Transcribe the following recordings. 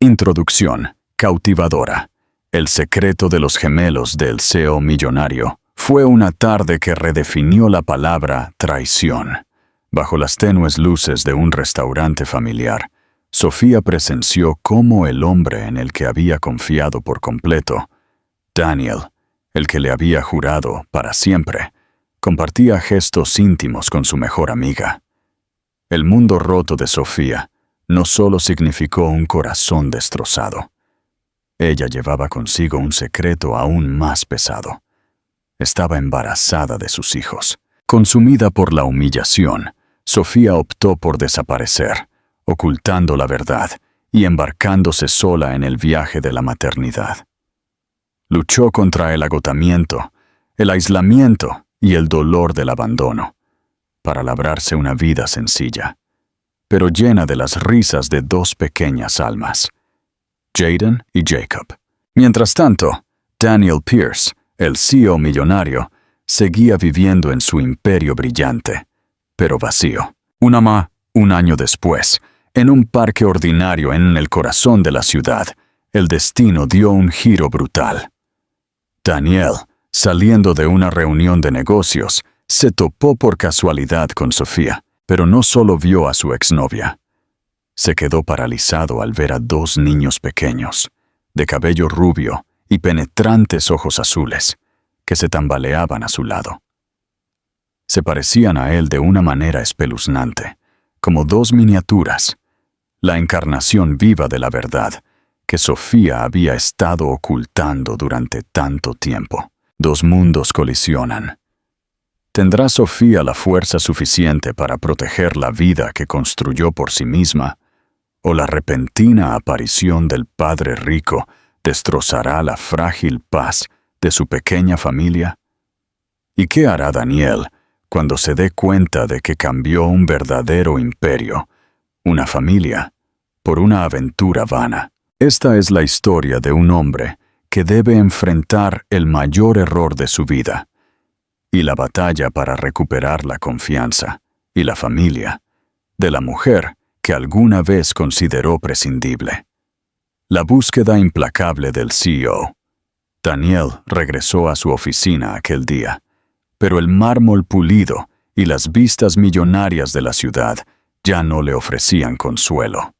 Introducción cautivadora. El secreto de los gemelos del CEO millonario. Fue una tarde que redefinió la palabra traición. Bajo las tenues luces de un restaurante familiar, Sofía presenció cómo el hombre en el que había confiado por completo, Daniel, el que le había jurado para siempre, compartía gestos íntimos con su mejor amiga. El mundo roto de Sofía no solo significó un corazón destrozado. Ella llevaba consigo un secreto aún más pesado. Estaba embarazada de sus hijos. Consumida por la humillación, Sofía optó por desaparecer, ocultando la verdad y embarcándose sola en el viaje de la maternidad. Luchó contra el agotamiento, el aislamiento y el dolor del abandono, para labrarse una vida sencilla, pero llena de las risas de dos pequeñas almas, Jaden y Jacob. Mientras tanto, Daniel Pierce, el CEO millonario, seguía viviendo en su imperio brillante, pero vacío. Un año después, en un parque ordinario en el corazón de la ciudad, el destino dio un giro brutal. Daniel, saliendo de una reunión de negocios, se topó por casualidad con Sofía, pero no solo vio a su exnovia. Se quedó paralizado al ver a dos niños pequeños, de cabello rubio y penetrantes ojos azules, que se tambaleaban a su lado. Se parecían a él de una manera espeluznante, como dos miniaturas, la encarnación viva de la verdad que Sofía había estado ocultando durante tanto tiempo. Dos mundos colisionan. ¿Tendrá Sofía la fuerza suficiente para proteger la vida que construyó por sí misma? ¿O la repentina aparición del padre rico destrozará la frágil paz de su pequeña familia? ¿Y qué hará Daniel cuando se dé cuenta de que cambió un verdadero imperio, una familia, por una aventura vana? Esta es la historia de un hombre que debe enfrentar el mayor error de su vida y la batalla para recuperar la confianza y la familia de la mujer que alguna vez consideró prescindible. La búsqueda implacable del CEO. Daniel regresó a su oficina aquel día, pero el mármol pulido y las vistas millonarias de la ciudad ya no le ofrecían consuelo.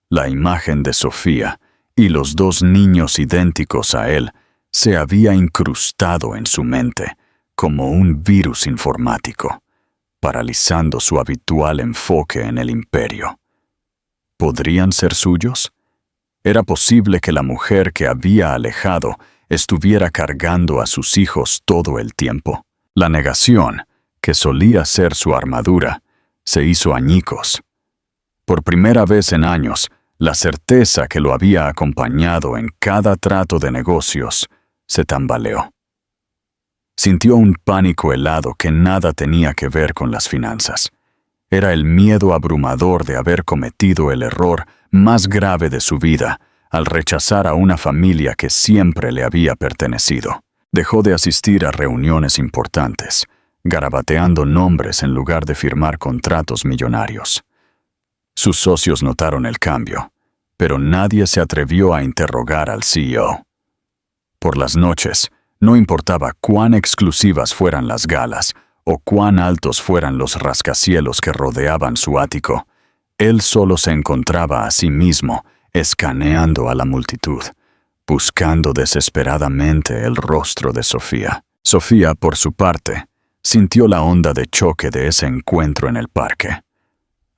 La imagen de Sofía y los dos niños idénticos a él se había incrustado en su mente como un virus informático, paralizando su habitual enfoque en el imperio. ¿Podrían ser suyos? ¿Era posible que la mujer que había alejado estuviera cargando a sus hijos todo el tiempo? La negación, que solía ser su armadura, se hizo añicos. Por primera vez en años, la certeza que lo había acompañado en cada trato de negocios se tambaleó. Sintió un pánico helado que nada tenía que ver con las finanzas. Era el miedo abrumador de haber cometido el error más grave de su vida al rechazar a una familia que siempre le había pertenecido. Dejó de asistir a reuniones importantes, garabateando nombres en lugar de firmar contratos millonarios. Sus socios notaron el cambio, pero nadie se atrevió a interrogar al CEO. Por las noches, no importaba cuán exclusivas fueran las galas o cuán altos fueran los rascacielos que rodeaban su ático, él solo se encontraba a sí mismo escaneando a la multitud, buscando desesperadamente el rostro de Sofía. Sofía, por su parte, sintió la onda de choque de ese encuentro en el parque.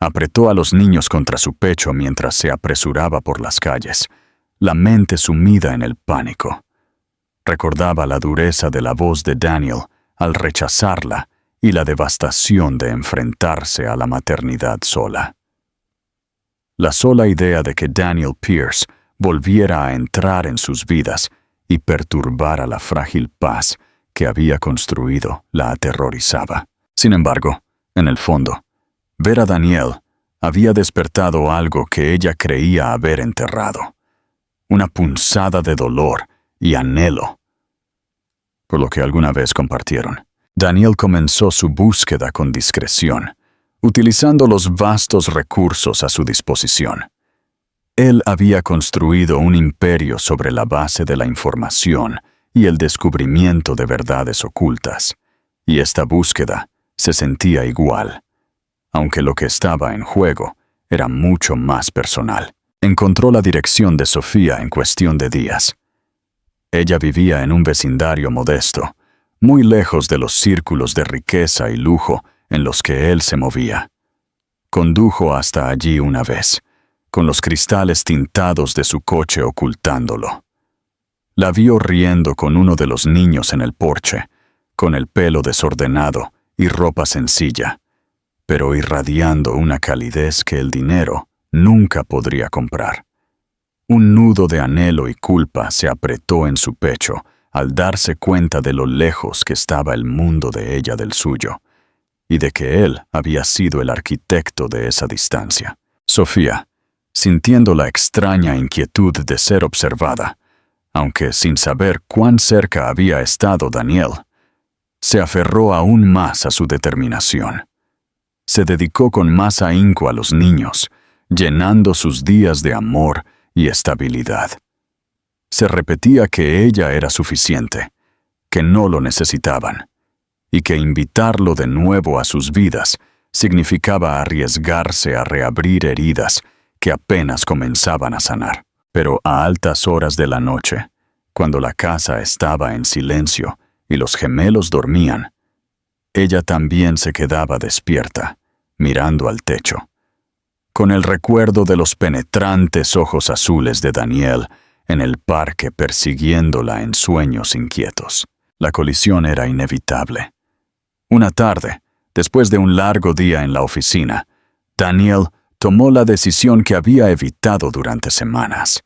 Apretó a los niños contra su pecho mientras se apresuraba por las calles, la mente sumida en el pánico. Recordaba la dureza de la voz de Daniel al rechazarla y la devastación de enfrentarse a la maternidad sola. La sola idea de que Daniel Pierce volviera a entrar en sus vidas y perturbara la frágil paz que había construido la aterrorizaba. Sin embargo, en el fondo, ver a Daniel había despertado algo que ella creía haber enterrado, una punzada de dolor y anhelo, por lo que alguna vez compartieron. Daniel comenzó su búsqueda con discreción, utilizando los vastos recursos a su disposición. Él había construido un imperio sobre la base de la información y el descubrimiento de verdades ocultas, y esta búsqueda se sentía igual, aunque lo que estaba en juego era mucho más personal. Encontró la dirección de Sofía en cuestión de días. Ella vivía en un vecindario modesto, muy lejos de los círculos de riqueza y lujo en los que él se movía. Condujo hasta allí una vez, con los cristales tintados de su coche ocultándolo. La vio riendo con uno de los niños en el porche, con el pelo desordenado y ropa sencilla, pero irradiando una calidez que el dinero nunca podría comprar. Un nudo de anhelo y culpa se apretó en su pecho al darse cuenta de lo lejos que estaba el mundo de ella del suyo, y de que él había sido el arquitecto de esa distancia. Sofía, sintiendo la extraña inquietud de ser observada, aunque sin saber cuán cerca había estado Daniel, se aferró aún más a su determinación. Se dedicó con más ahínco a los niños, llenando sus días de amor y estabilidad. Se repetía que ella era suficiente, que no lo necesitaban, y que invitarlo de nuevo a sus vidas significaba arriesgarse a reabrir heridas que apenas comenzaban a sanar. Pero a altas horas de la noche, cuando la casa estaba en silencio y los gemelos dormían, ella también se quedaba despierta, mirando al techo, con el recuerdo de los penetrantes ojos azules de Daniel en el parque persiguiéndola en sueños inquietos. La colisión era inevitable. Una tarde, después de un largo día en la oficina, Daniel tomó la decisión que había evitado durante semanas.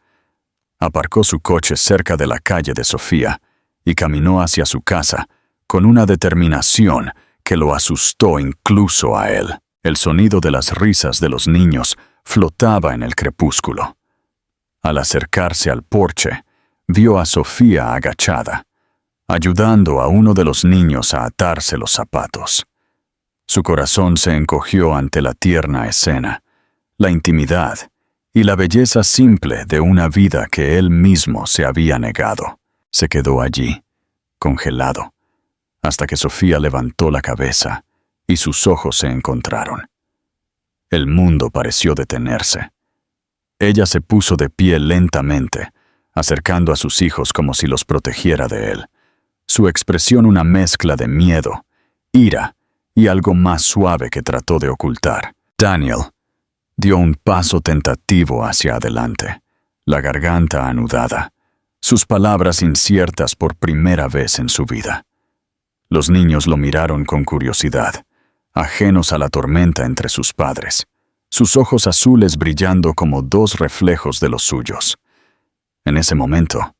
Aparcó su coche cerca de la calle de Sofía y caminó hacia su casa con una determinación que lo asustó incluso a él. El sonido de las risas de los niños flotaba en el crepúsculo. Al acercarse al porche, vio a Sofía agachada, ayudando a uno de los niños a atarse los zapatos. Su corazón se encogió ante la tierna escena, la intimidad y la belleza simple de una vida que él mismo se había negado. Se quedó allí, congelado, hasta que Sofía levantó la cabeza y sus ojos se encontraron. El mundo pareció detenerse. Ella se puso de pie lentamente, acercando a sus hijos como si los protegiera de él. Su expresión una mezcla de miedo, ira y algo más suave que trató de ocultar. Daniel dio un paso tentativo hacia adelante, la garganta anudada, sus palabras inciertas por primera vez en su vida. Los niños lo miraron con curiosidad, ajenos a la tormenta entre sus padres, sus ojos azules brillando como dos reflejos de los suyos. En ese momento,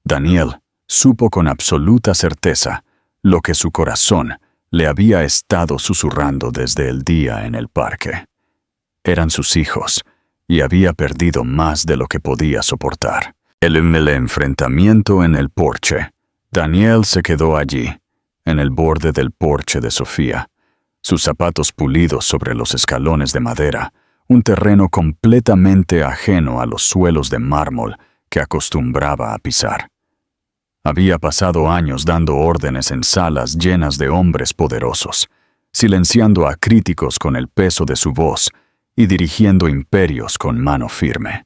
Daniel supo con absoluta certeza lo que su corazón le había estado susurrando desde el día en el parque. Eran sus hijos, y había perdido más de lo que podía soportar. En el enfrentamiento en el porche, Daniel se quedó allí, en el borde del porche de Sofía, sus zapatos pulidos sobre los escalones de madera, un terreno completamente ajeno a los suelos de mármol que acostumbraba a pisar. Había pasado años dando órdenes en salas llenas de hombres poderosos, silenciando a críticos con el peso de su voz y dirigiendo imperios con mano firme.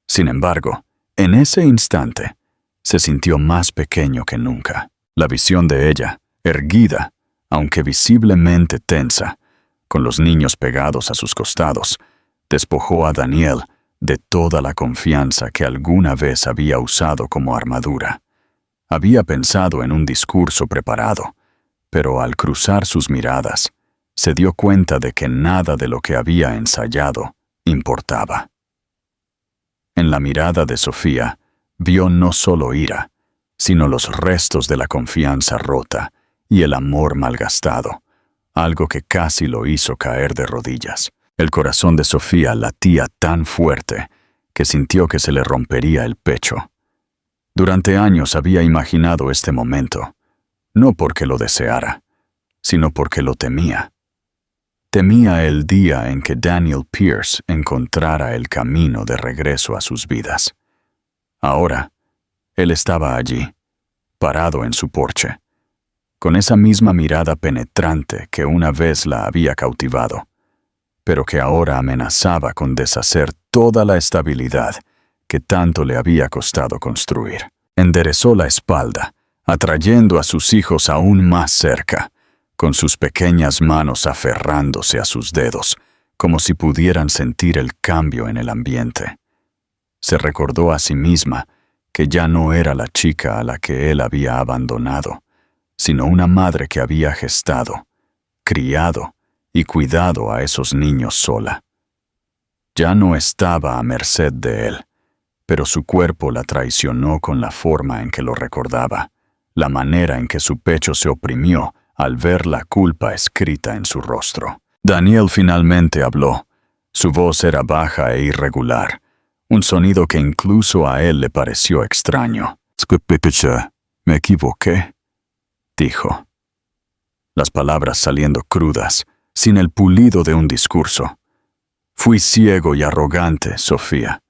Sin embargo, en ese instante, se sintió más pequeño que nunca. La visión de ella, erguida, aunque visiblemente tensa, con los niños pegados a sus costados, despojó a Daniel de toda la confianza que alguna vez había usado como armadura. Había pensado en un discurso preparado, pero al cruzar sus miradas, se dio cuenta de que nada de lo que había ensayado importaba. En la mirada de Sofía, vio no solo ira, sino los restos de la confianza rota y el amor malgastado, algo que casi lo hizo caer de rodillas. El corazón de Sofía latía tan fuerte que sintió que se le rompería el pecho. Durante años había imaginado este momento, no porque lo deseara, sino porque lo temía. Temía el día en que Daniel Pierce encontrara el camino de regreso a sus vidas. Ahora, él estaba allí, parado en su porche, con esa misma mirada penetrante que una vez la había cautivado, pero que ahora amenazaba con deshacer toda la estabilidad que tanto le había costado construir. Enderezó la espalda, atrayendo a sus hijos aún más cerca, con sus pequeñas manos aferrándose a sus dedos, como si pudieran sentir el cambio en el ambiente. Se recordó a sí misma que ya no era la chica a la que él había abandonado, sino una madre que había gestado, criado y cuidado a esos niños sola. Ya no estaba a merced de él, pero su cuerpo la traicionó con la forma en que lo recordaba, la manera en que su pecho se oprimió al ver la culpa escrita en su rostro. Daniel finalmente habló. Su voz era baja e irregular, un sonido que incluso a él le pareció extraño. «Me equivoqué», dijo. Las palabras saliendo crudas, sin el pulido de un discurso. «Fui ciego y arrogante, Sofía.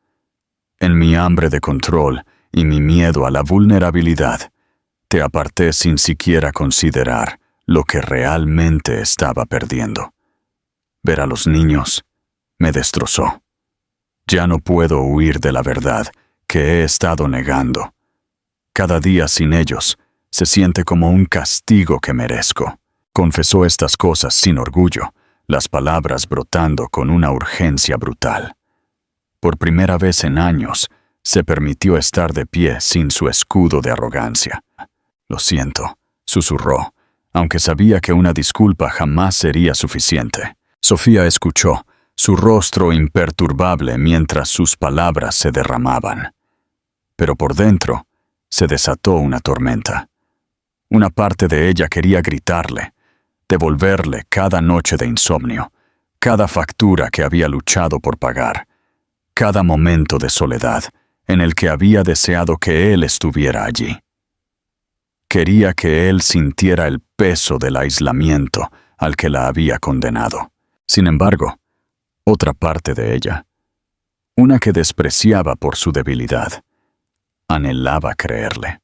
En mi hambre de control y mi miedo a la vulnerabilidad, te aparté sin siquiera considerar lo que realmente estaba perdiendo. Ver a los niños me destrozó. Ya no puedo huir de la verdad que he estado negando. Cada día sin ellos se siente como un castigo que merezco». Confesó estas cosas sin orgullo, las palabras brotando con una urgencia brutal. Por primera vez en años, se permitió estar de pie sin su escudo de arrogancia. «Lo siento», susurró, aunque sabía que una disculpa jamás sería suficiente. Sofía escuchó, su rostro imperturbable mientras sus palabras se derramaban. Pero por dentro se desató una tormenta. Una parte de ella quería gritarle, devolverle cada noche de insomnio, cada factura que había luchado por pagar, cada momento de soledad en el que había deseado que él estuviera allí. Quería que él sintiera el peso del aislamiento al que la había condenado. Sin embargo, otra parte de ella, una que despreciaba por su debilidad, anhelaba creerle.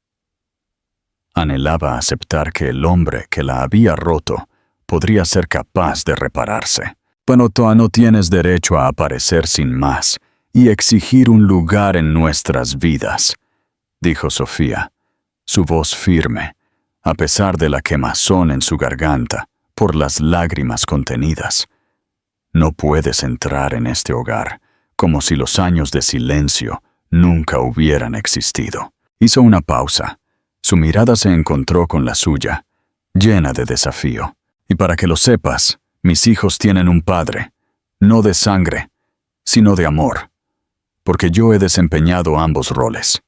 Anhelaba aceptar que el hombre que la había roto podría ser capaz de repararse. «Bueno, tú no tienes derecho a aparecer sin más y exigir un lugar en nuestras vidas», dijo Sofía, su voz firme, a pesar de la quemazón en su garganta por las lágrimas contenidas. «No puedes entrar en este hogar como si los años de silencio nunca hubieran existido». Hizo una pausa. Su mirada se encontró con la suya, llena de desafío. «Y para que lo sepas, mis hijos tienen un padre, no de sangre, sino de amor, porque yo he desempeñado ambos roles.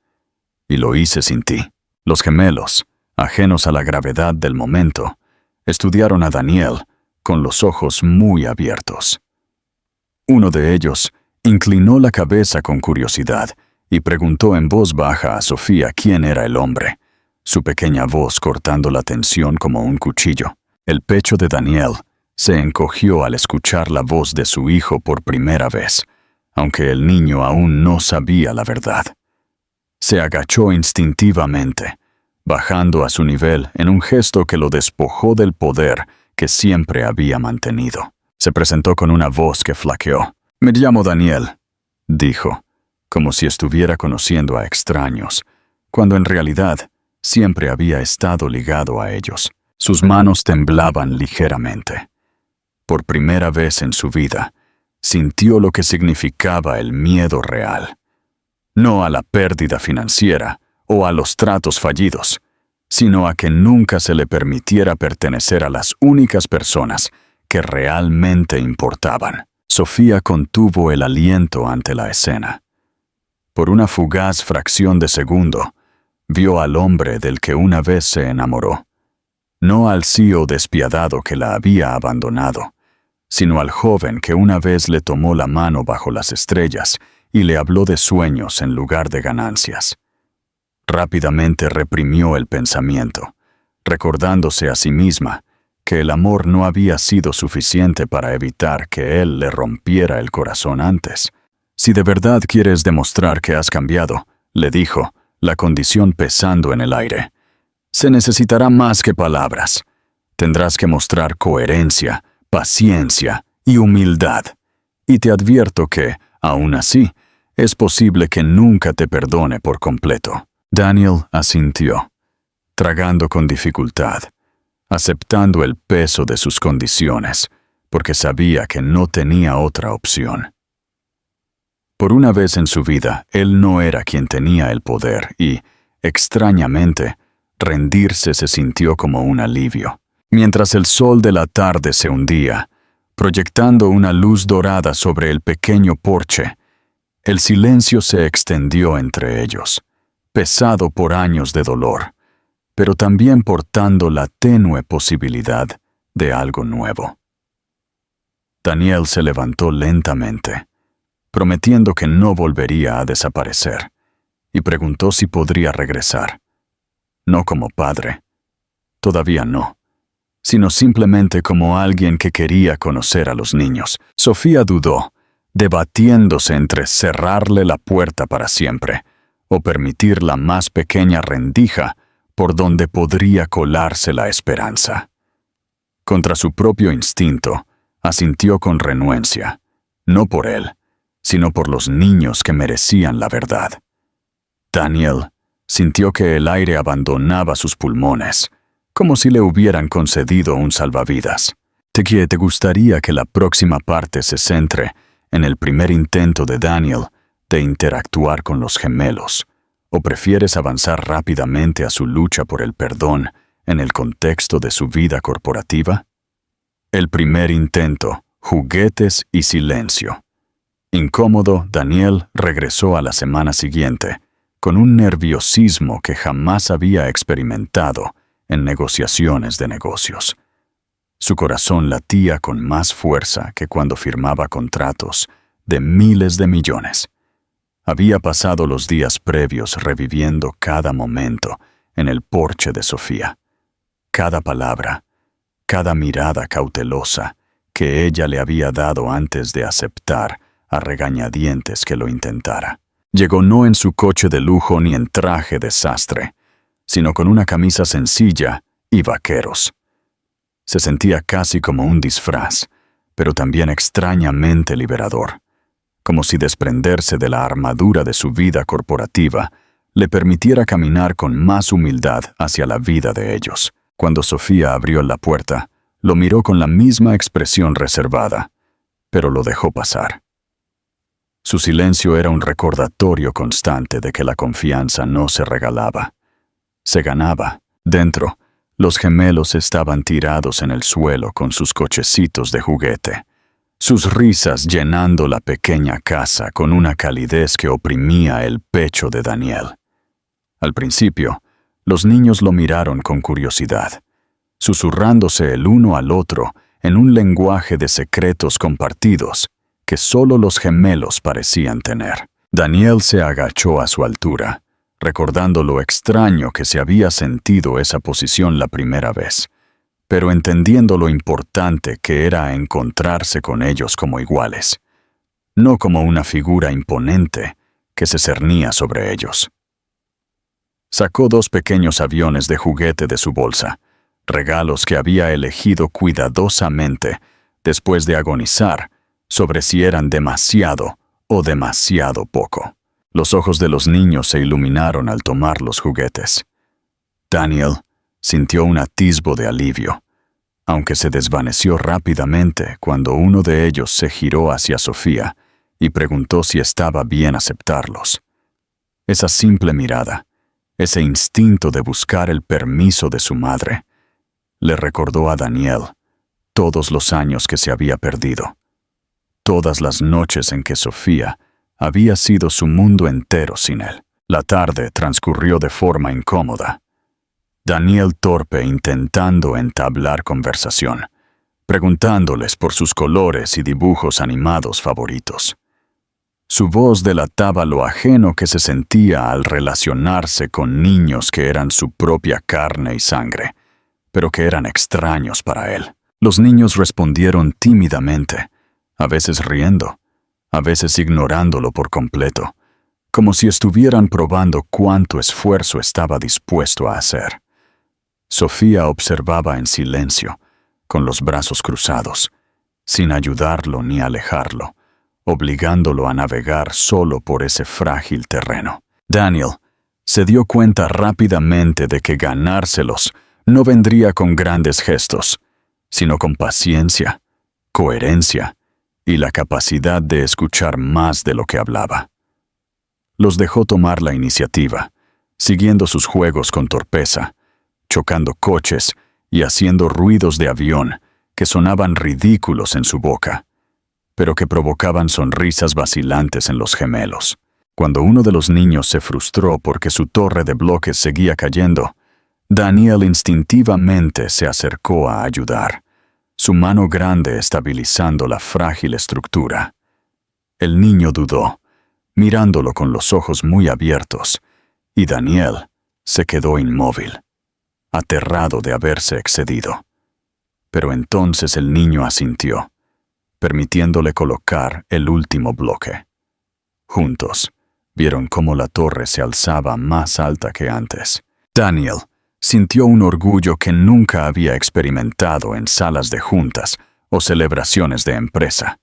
Y lo hice sin ti». Los gemelos, ajenos a la gravedad del momento, estudiaron a Daniel con los ojos muy abiertos. Uno de ellos inclinó la cabeza con curiosidad y preguntó en voz baja a Sofía quién era el hombre, su pequeña voz cortando la tensión como un cuchillo. El pecho de Daniel se encogió al escuchar la voz de su hijo por primera vez, aunque el niño aún no sabía la verdad. Se agachó instintivamente, bajando a su nivel en un gesto que lo despojó del poder que siempre había mantenido. Se presentó con una voz que flaqueó. «Me llamo Daniel», dijo, como si estuviera conociendo a extraños, cuando en realidad siempre había estado ligado a ellos. Sus manos temblaban ligeramente. Por primera vez en su vida, sintió lo que significaba el miedo real. No a la pérdida financiera o a los tratos fallidos, sino a que nunca se le permitiera pertenecer a las únicas personas que realmente importaban. Sofía contuvo el aliento ante la escena. Por una fugaz fracción de segundo, vio al hombre del que una vez se enamoró. No al CEO despiadado que la había abandonado, sino al joven que una vez le tomó la mano bajo las estrellas y le habló de sueños en lugar de ganancias. Rápidamente reprimió el pensamiento, recordándose a sí misma que el amor no había sido suficiente para evitar que él le rompiera el corazón antes. Si de verdad quieres demostrar que has cambiado, le dijo, la condición pesando en el aire, se necesitará más que palabras. Tendrás que mostrar coherencia, paciencia y humildad. Y te advierto que, aún así, es posible que nunca te perdone por completo. Daniel asintió, tragando con dificultad, aceptando el peso de sus condiciones, porque sabía que no tenía otra opción. Por una vez en su vida, él no era quien tenía el poder y, extrañamente, rendirse se sintió como un alivio. Mientras el sol de la tarde se hundía, proyectando una luz dorada sobre el pequeño porche, el silencio se extendió entre ellos, pesado por años de dolor, pero también portando la tenue posibilidad de algo nuevo. Daniel se levantó lentamente, prometiendo que no volvería a desaparecer, y preguntó si podría regresar. No como padre, todavía no, sino simplemente como alguien que quería conocer a los niños. Sofía dudó, debatiéndose entre cerrarle la puerta para siempre o permitir la más pequeña rendija por donde podría colarse la esperanza. Contra su propio instinto, asintió con renuencia, no por él, sino por los niños que merecían la verdad. Daniel sintió que el aire abandonaba sus pulmones, como si le hubieran concedido un salvavidas. ¿Te gustaría que la próxima parte se centre en el primer intento de Daniel de interactuar con los gemelos, o prefieres avanzar rápidamente a su lucha por el perdón en el contexto de su vida corporativa? El primer intento, juguetes y silencio. Incómodo, Daniel regresó a la semana siguiente, con un nerviosismo que jamás había experimentado en negociaciones de negocios. Su corazón latía con más fuerza que cuando firmaba contratos de miles de millones. Había pasado los días previos reviviendo cada momento en el porche de Sofía, cada palabra, cada mirada cautelosa que ella le había dado antes de aceptar a regañadientes que lo intentara. Llegó no en su coche de lujo ni en traje de sastre, sino con una camisa sencilla y vaqueros. Se sentía casi como un disfraz, pero también extrañamente liberador, como si desprenderse de la armadura de su vida corporativa le permitiera caminar con más humildad hacia la vida de ellos. Cuando Sofía abrió la puerta, lo miró con la misma expresión reservada, pero lo dejó pasar. Su silencio era un recordatorio constante de que la confianza no se regalaba, se ganaba. Dentro, los gemelos estaban tirados en el suelo con sus cochecitos de juguete, sus risas llenando la pequeña casa con una calidez que oprimía el pecho de Daniel. Al principio, los niños lo miraron con curiosidad, susurrándose el uno al otro en un lenguaje de secretos compartidos que solo los gemelos parecían tener. Daniel se agachó a su altura, recordando lo extraño que se había sentido esa posición la primera vez, pero entendiendo lo importante que era encontrarse con ellos como iguales, no como una figura imponente que se cernía sobre ellos. Sacó 2 pequeños aviones de juguete de su bolsa, regalos que había elegido cuidadosamente después de agonizar sobre si eran demasiado o demasiado poco. Los ojos de los niños se iluminaron al tomar los juguetes. Daniel sintió un atisbo de alivio, aunque se desvaneció rápidamente cuando uno de ellos se giró hacia Sofía y preguntó si estaba bien aceptarlos. Esa simple mirada, ese instinto de buscar el permiso de su madre, le recordó a Daniel todos los años que se había perdido, todas las noches en que Sofía había sido su mundo entero sin él. La tarde transcurrió de forma incómoda. Daniel torpe intentando entablar conversación, preguntándoles por sus colores y dibujos animados favoritos. Su voz delataba lo ajeno que se sentía al relacionarse con niños que eran su propia carne y sangre, pero que eran extraños para él. Los niños respondieron tímidamente, a veces riendo, a veces ignorándolo por completo, como si estuvieran probando cuánto esfuerzo estaba dispuesto a hacer. Sofía observaba en silencio, con los brazos cruzados, sin ayudarlo ni alejarlo, obligándolo a navegar solo por ese frágil terreno. Daniel se dio cuenta rápidamente de que ganárselos no vendría con grandes gestos, sino con paciencia, coherencia y la capacidad de escuchar más de lo que hablaba. Los dejó tomar la iniciativa, siguiendo sus juegos con torpeza, chocando coches y haciendo ruidos de avión que sonaban ridículos en su boca, pero que provocaban sonrisas vacilantes en los gemelos. Cuando uno de los niños se frustró porque su torre de bloques seguía cayendo, Daniel instintivamente se acercó a ayudar, su mano grande estabilizando la frágil estructura. El niño dudó, mirándolo con los ojos muy abiertos, y Daniel se quedó inmóvil, aterrado de haberse excedido. Pero entonces el niño asintió, permitiéndole colocar el último bloque. Juntos, vieron cómo la torre se alzaba más alta que antes. Daniel sintió un orgullo que nunca había experimentado en salas de juntas o celebraciones de empresa.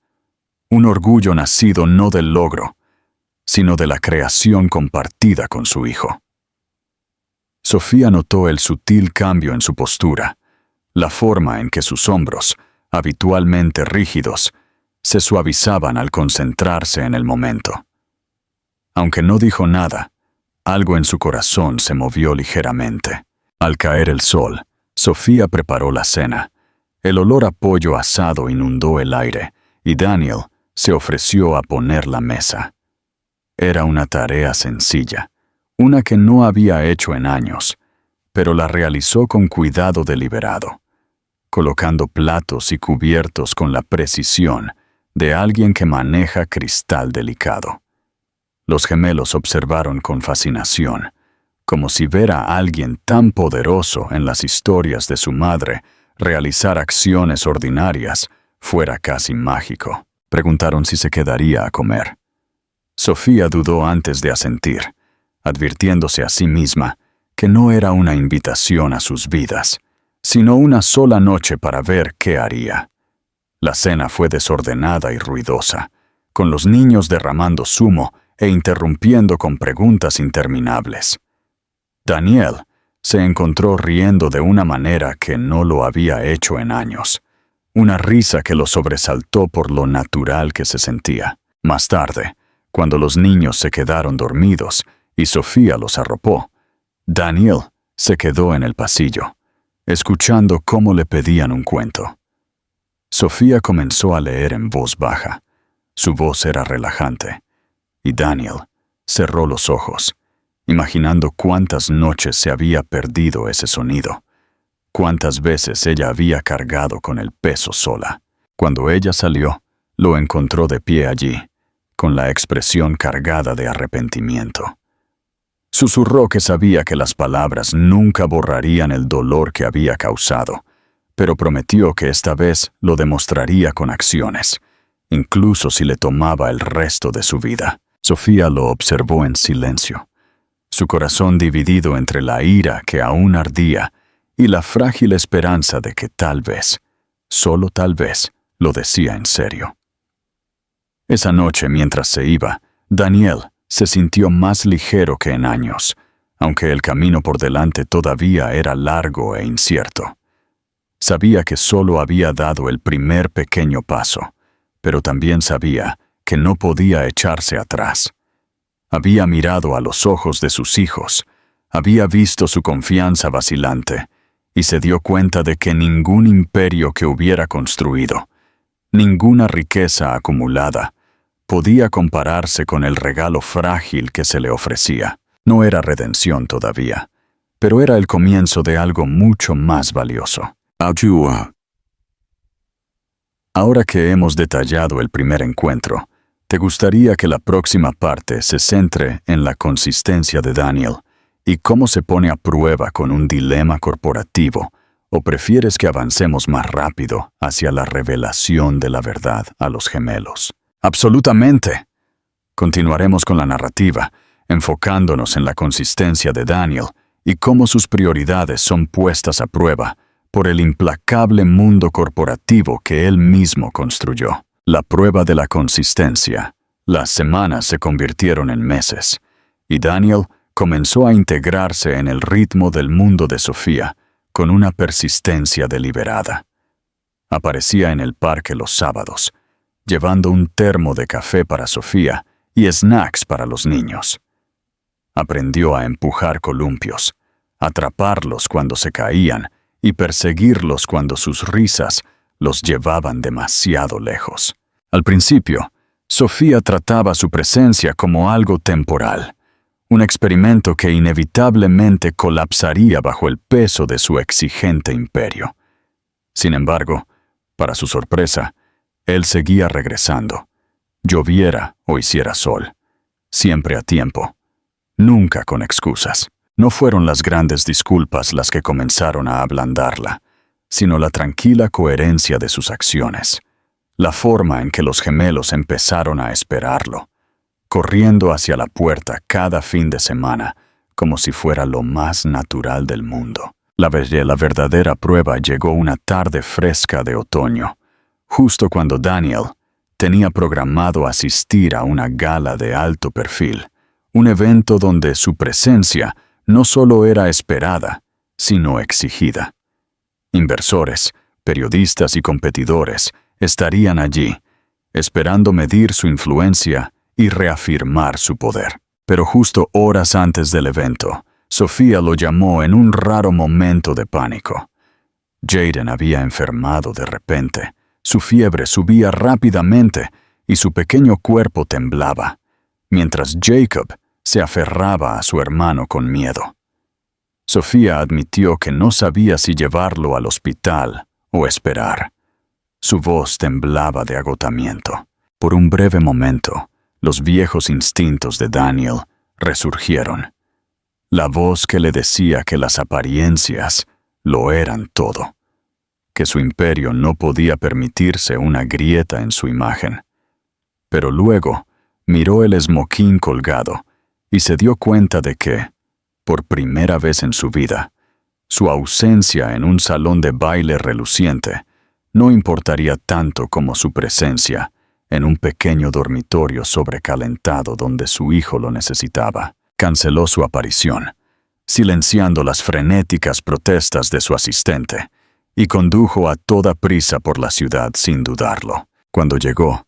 Un orgullo nacido no del logro, sino de la creación compartida con su hijo. Sofía notó el sutil cambio en su postura, la forma en que sus hombros, habitualmente rígidos, se suavizaban al concentrarse en el momento. Aunque no dijo nada, algo en su corazón se movió ligeramente. Al caer el sol, Sofía preparó la cena. El olor a pollo asado inundó el aire, y Daniel se ofreció a poner la mesa. Era una tarea sencilla, una que no había hecho en años, pero la realizó con cuidado deliberado, colocando platos y cubiertos con la precisión de alguien que maneja cristal delicado. Los gemelos observaron con fascinación, como si ver a alguien tan poderoso en las historias de su madre realizar acciones ordinarias fuera casi mágico. Preguntaron si se quedaría a comer. Sofía dudó antes de asentir, advirtiéndose a sí misma que no era una invitación a sus vidas, sino una sola noche para ver qué haría. La cena fue desordenada y ruidosa, con los niños derramando zumo e interrumpiendo con preguntas interminables. Daniel se encontró riendo de una manera que no lo había hecho en años, una risa que lo sobresaltó por lo natural que se sentía. Más tarde, cuando los niños se quedaron dormidos y Sofía los arropó, Daniel se quedó en el pasillo, escuchando cómo le pedían un cuento. Sofía comenzó a leer en voz baja. Su voz era relajante, y Daniel cerró los ojos, imaginando cuántas noches se había perdido ese sonido, cuántas veces ella había cargado con el peso sola. Cuando ella salió, lo encontró de pie allí, con la expresión cargada de arrepentimiento. Susurró que sabía que las palabras nunca borrarían el dolor que había causado, pero prometió que esta vez lo demostraría con acciones, incluso si le tomaba el resto de su vida. Sofía lo observó en silencio, su corazón dividido entre la ira que aún ardía y la frágil esperanza de que tal vez, solo tal vez, lo decía en serio. Esa noche, mientras se iba, Daniel se sintió más ligero que en años, aunque el camino por delante todavía era largo e incierto. Sabía que solo había dado el primer pequeño paso, pero también sabía que no podía echarse atrás. Había mirado a los ojos de sus hijos, había visto su confianza vacilante, y se dio cuenta de que ningún imperio que hubiera construido, ninguna riqueza acumulada, podía compararse con el regalo frágil que se le ofrecía. No era redención todavía, pero era el comienzo de algo mucho más valioso. Ahora que hemos detallado el primer encuentro, ¿te gustaría que la próxima parte se centre en la consistencia de Daniel y cómo se pone a prueba con un dilema corporativo ¿O prefieres que avancemos más rápido hacia la revelación de la verdad a los gemelos? Absolutamente. Continuaremos con la narrativa, enfocándonos en la consistencia de Daniel y cómo sus prioridades son puestas a prueba por el implacable mundo corporativo que él mismo construyó. La prueba de la consistencia. Las semanas se convirtieron en meses, y Daniel comenzó a integrarse en el ritmo del mundo de Sofía con una persistencia deliberada. Aparecía en el parque los sábados, llevando un termo de café para Sofía y snacks para los niños. Aprendió a empujar columpios, atraparlos cuando se caían y perseguirlos cuando sus risas los llevaban demasiado lejos. Al principio, Sofía trataba su presencia como algo temporal, un experimento que inevitablemente colapsaría bajo el peso de su exigente imperio. Sin embargo, para su sorpresa, él seguía regresando, lloviera o hiciera sol, siempre a tiempo, nunca con excusas. No fueron las grandes disculpas las que comenzaron a ablandarla, sino la tranquila coherencia de sus acciones, la forma en que los gemelos empezaron a esperarlo, corriendo hacia la puerta cada fin de semana, como si fuera lo más natural del mundo. La verdadera prueba llegó una tarde fresca de otoño, justo cuando Daniel tenía programado asistir a una gala de alto perfil, un evento donde su presencia no solo era esperada, sino exigida. Inversores, periodistas y competidores estarían allí, esperando medir su influencia y reafirmar su poder. Pero justo horas antes del evento, Sofía lo llamó en un raro momento de pánico. Jaden había enfermado de repente, su fiebre subía rápidamente y su pequeño cuerpo temblaba, mientras Jacob se aferraba a su hermano con miedo. Sofía admitió que no sabía si llevarlo al hospital o esperar. Su voz temblaba de agotamiento. Por un breve momento, los viejos instintos de Daniel resurgieron. La voz que le decía que las apariencias lo eran todo, que su imperio no podía permitirse una grieta en su imagen. Pero luego miró el esmoquín colgado y se dio cuenta de que, por primera vez en su vida, su ausencia en un salón de baile reluciente no importaría tanto como su presencia en un pequeño dormitorio sobrecalentado donde su hijo lo necesitaba. Canceló su aparición, silenciando las frenéticas protestas de su asistente, y condujo a toda prisa por la ciudad sin dudarlo. Cuando llegó,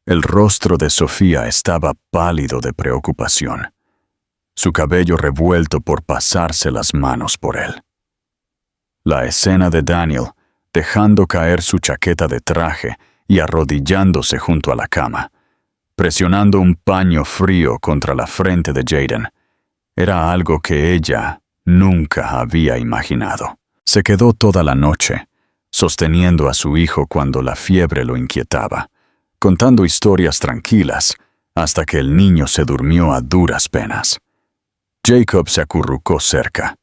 el rostro de Sofía estaba pálido de preocupación, su cabello revuelto por pasarse las manos por él. La escena de Daniel, dejando caer su chaqueta de traje y arrodillándose junto a la cama, presionando un paño frío contra la frente de Jaden, era algo que ella nunca había imaginado. Se quedó toda la noche, sosteniendo a su hijo cuando la fiebre lo inquietaba, contando historias tranquilas hasta que el niño se durmió a duras penas. Jacob se acurrucó cerca,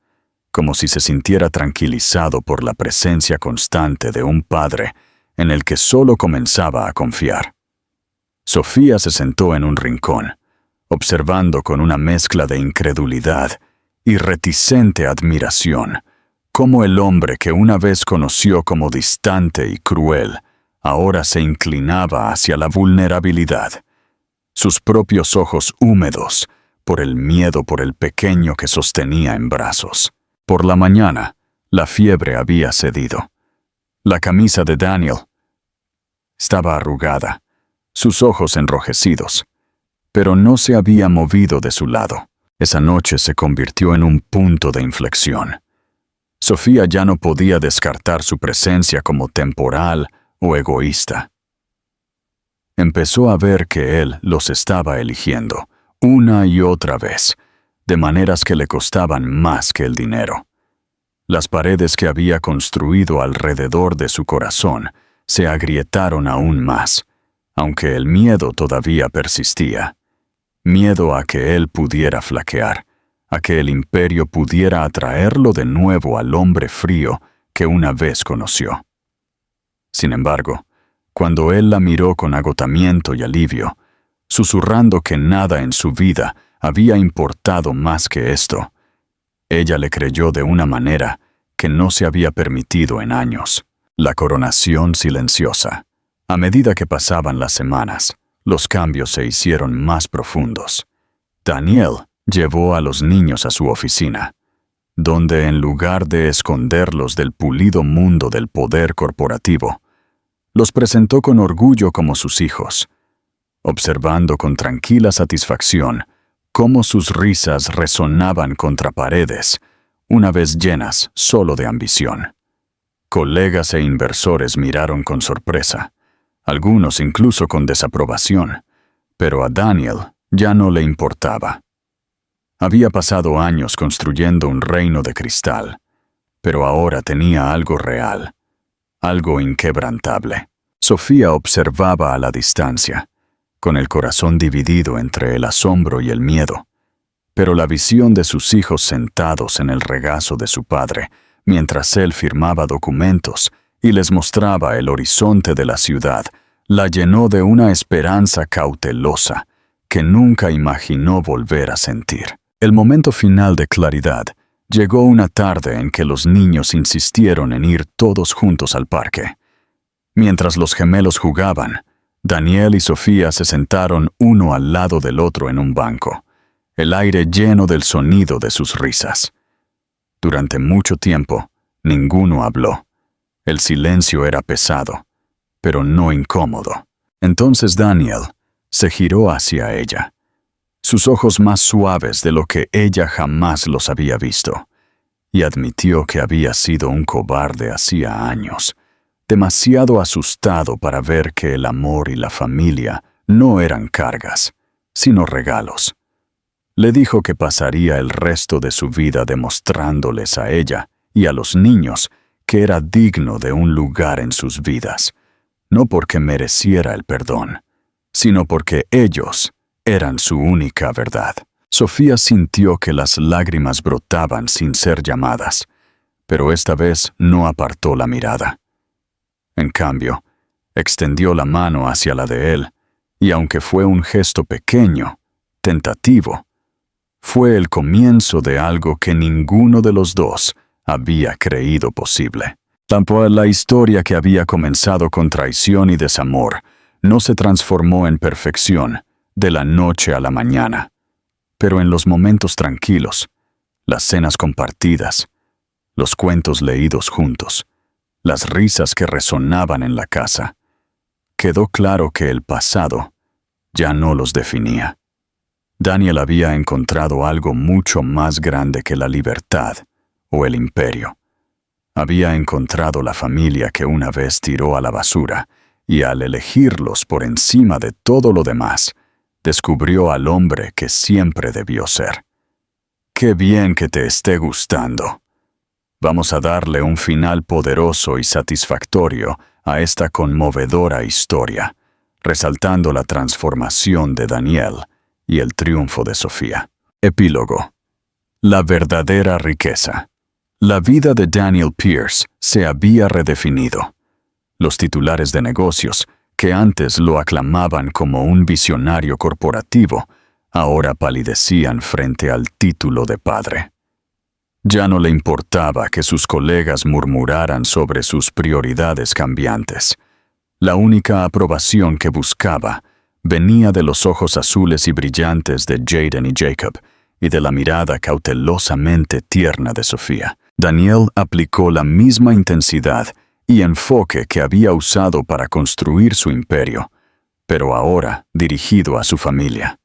como si se sintiera tranquilizado por la presencia constante de un padre en el que solo comenzaba a confiar. Sofía se sentó en un rincón, observando con una mezcla de incredulidad y reticente admiración cómo el hombre que una vez conoció como distante y cruel ahora se inclinaba hacia la vulnerabilidad, sus propios ojos húmedos por el miedo por el pequeño que sostenía en brazos. Por la mañana, la fiebre había cedido. La camisa de Daniel estaba arrugada, sus ojos enrojecidos, pero no se había movido de su lado. Esa noche se convirtió en un punto de inflexión. Sofía ya no podía descartar su presencia como temporal o egoísta. Empezó a ver que él los estaba eligiendo, una y otra vez, de maneras que le costaban más que el dinero. Las paredes que había construido alrededor de su corazón se agrietaron aún más, aunque el miedo todavía persistía. Miedo a que él pudiera flaquear, a que el imperio pudiera atraerlo de nuevo al hombre frío que una vez conoció. Sin embargo, cuando él la miró con agotamiento y alivio, susurrando que nada en su vida había importado más que esto, ella le creyó de una manera que no se había permitido en años. La coronación silenciosa. A medida que pasaban las semanas, los cambios se hicieron más profundos. Daniel llevó a los niños a su oficina, donde en lugar de esconderlos del pulido mundo del poder corporativo, los presentó con orgullo como sus hijos, observando con tranquila satisfacción cómo sus risas resonaban contra paredes, una vez llenas solo de ambición. Colegas e inversores miraron con sorpresa, algunos incluso con desaprobación, pero a Daniel ya no le importaba. Había pasado años construyendo un reino de cristal, pero ahora tenía algo real, algo inquebrantable. Sofía observaba a la distancia, con el corazón dividido entre el asombro y el miedo, pero la visión de sus hijos sentados en el regazo de su padre, mientras él firmaba documentos y les mostraba el horizonte de la ciudad, la llenó de una esperanza cautelosa que nunca imaginó volver a sentir. El momento final de claridad llegó una tarde en que los niños insistieron en ir todos juntos al parque. Mientras los gemelos jugaban, Daniel y Sofía se sentaron uno al lado del otro en un banco, el aire lleno del sonido de sus risas. Durante mucho tiempo, ninguno habló. El silencio era pesado, pero no incómodo. Entonces Daniel se giró hacia ella, sus ojos más suaves de lo que ella jamás los había visto, y admitió que había sido un cobarde hacía años, demasiado asustado para ver que el amor y la familia no eran cargas, sino regalos. Le dijo que pasaría el resto de su vida demostrándoles a ella y a los niños que era digno de un lugar en sus vidas, no porque mereciera el perdón, sino porque ellos eran su única verdad. Sofía sintió que las lágrimas brotaban sin ser llamadas, pero esta vez no apartó la mirada. En cambio, extendió la mano hacia la de él, y aunque fue un gesto pequeño, tentativo, fue el comienzo de algo que ninguno de los dos había creído posible. La historia que había comenzado con traición y desamor no se transformó en perfección de la noche a la mañana, pero en los momentos tranquilos, las cenas compartidas, los cuentos leídos juntos, las risas que resonaban en la casa, quedó claro que el pasado ya no los definía. Daniel había encontrado algo mucho más grande que la libertad o el imperio. Había encontrado la familia que una vez tiró a la basura, y al elegirlos por encima de todo lo demás, descubrió al hombre que siempre debió ser. ¡Qué bien que te esté gustando! Vamos a darle un final poderoso y satisfactorio a esta conmovedora historia, resaltando la transformación de Daniel y el triunfo de Sofía. Epílogo. La verdadera riqueza. La vida de Daniel Pierce se había redefinido. Los titulares de negocios, que antes lo aclamaban como un visionario corporativo, ahora palidecían frente al título de padre. Ya no le importaba que sus colegas murmuraran sobre sus prioridades cambiantes. La única aprobación que buscaba venía de los ojos azules y brillantes de Jaden y Jacob y de la mirada cautelosamente tierna de Sofía. Daniel aplicó la misma intensidad y enfoque que había usado para construir su imperio, pero ahora dirigido a su familia.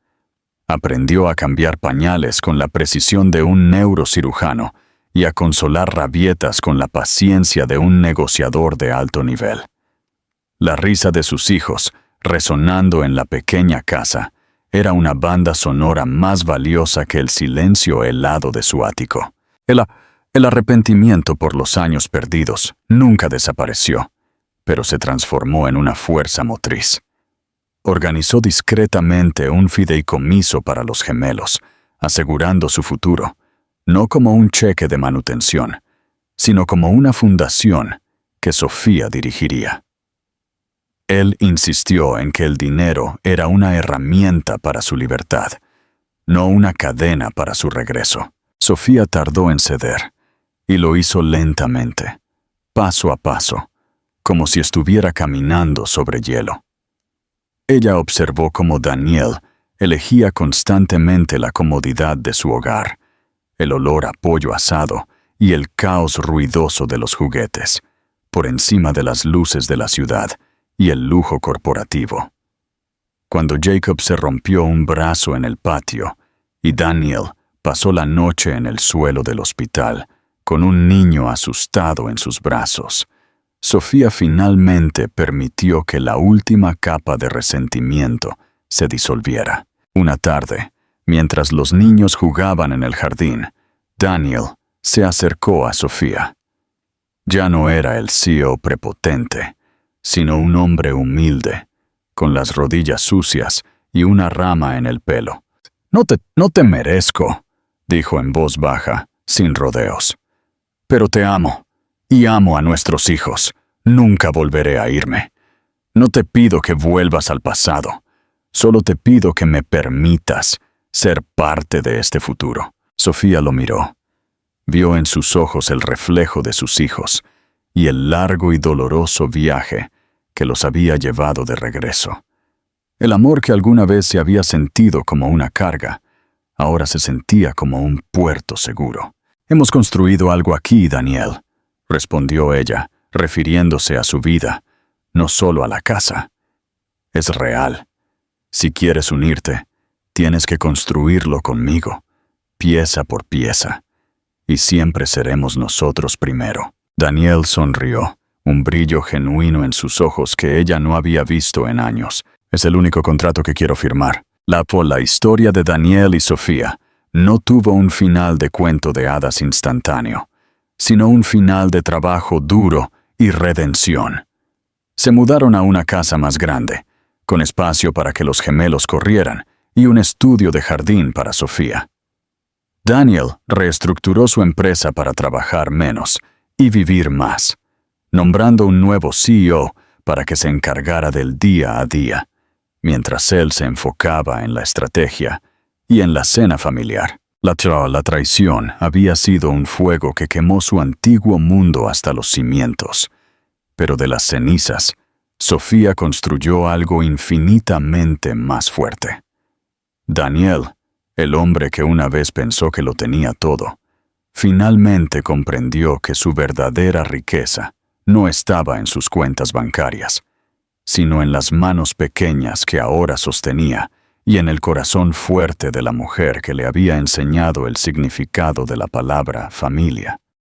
Aprendió a cambiar pañales con la precisión de un neurocirujano y a consolar rabietas con la paciencia de un negociador de alto nivel. La risa de sus hijos, resonando en la pequeña casa, era una banda sonora más valiosa que el silencio helado de su ático. El arrepentimiento por los años perdidos nunca desapareció, pero se transformó en una fuerza motriz. Organizó discretamente un fideicomiso para los gemelos, asegurando su futuro, no como un cheque de manutención, sino como una fundación que Sofía dirigiría. Él insistió en que el dinero era una herramienta para su libertad, no una cadena para su regreso. Sofía tardó en ceder, y lo hizo lentamente, paso a paso, como si estuviera caminando sobre hielo. Ella observó cómo Daniel elegía constantemente la comodidad de su hogar, el olor a pollo asado y el caos ruidoso de los juguetes, por encima de las luces de la ciudad y el lujo corporativo. Cuando Jacob se rompió un brazo en el patio y Daniel pasó la noche en el suelo del hospital con un niño asustado en sus brazos, Sofía finalmente permitió que la última capa de resentimiento se disolviera. Una tarde, mientras los niños jugaban en el jardín, Daniel se acercó a Sofía. Ya no era el CEO prepotente, sino un hombre humilde, con las rodillas sucias y una rama en el pelo. No te merezco, dijo en voz baja, sin rodeos. Pero te amo, y amo a nuestros hijos. Nunca volveré a irme. No te pido que vuelvas al pasado. Solo te pido que me permitas ser parte de este futuro. Sofía lo miró. Vio en sus ojos el reflejo de sus hijos y el largo y doloroso viaje que los había llevado de regreso. El amor que alguna vez se había sentido como una carga, ahora se sentía como un puerto seguro. «Hemos construido algo aquí, Daniel», respondió ella, refiriéndose a su vida, no solo a la casa. «Es real. Si quieres unirte, tienes que construirlo conmigo, pieza por pieza, y siempre seremos nosotros primero». Daniel sonrió, un brillo genuino en sus ojos que ella no había visto en años. «Es el único contrato que quiero firmar». La historia de Daniel y Sofía no tuvo un final de cuento de hadas instantáneo, sino un final de trabajo duro y redención. Se mudaron a una casa más grande, con espacio para que los gemelos corrieran y un estudio de jardín para Sofía. Daniel reestructuró su empresa para trabajar menos y vivir más, nombrando un nuevo CEO para que se encargara del día a día, mientras él se enfocaba en la estrategia y en la cena familiar. La traición había sido un fuego que quemó su antiguo mundo hasta los cimientos, pero de las cenizas, Sofía construyó algo infinitamente más fuerte. Daniel, el hombre que una vez pensó que lo tenía todo, finalmente comprendió que su verdadera riqueza no estaba en sus cuentas bancarias, sino en las manos pequeñas que ahora sostenía y en el corazón fuerte de la mujer que le había enseñado el significado de la palabra familia.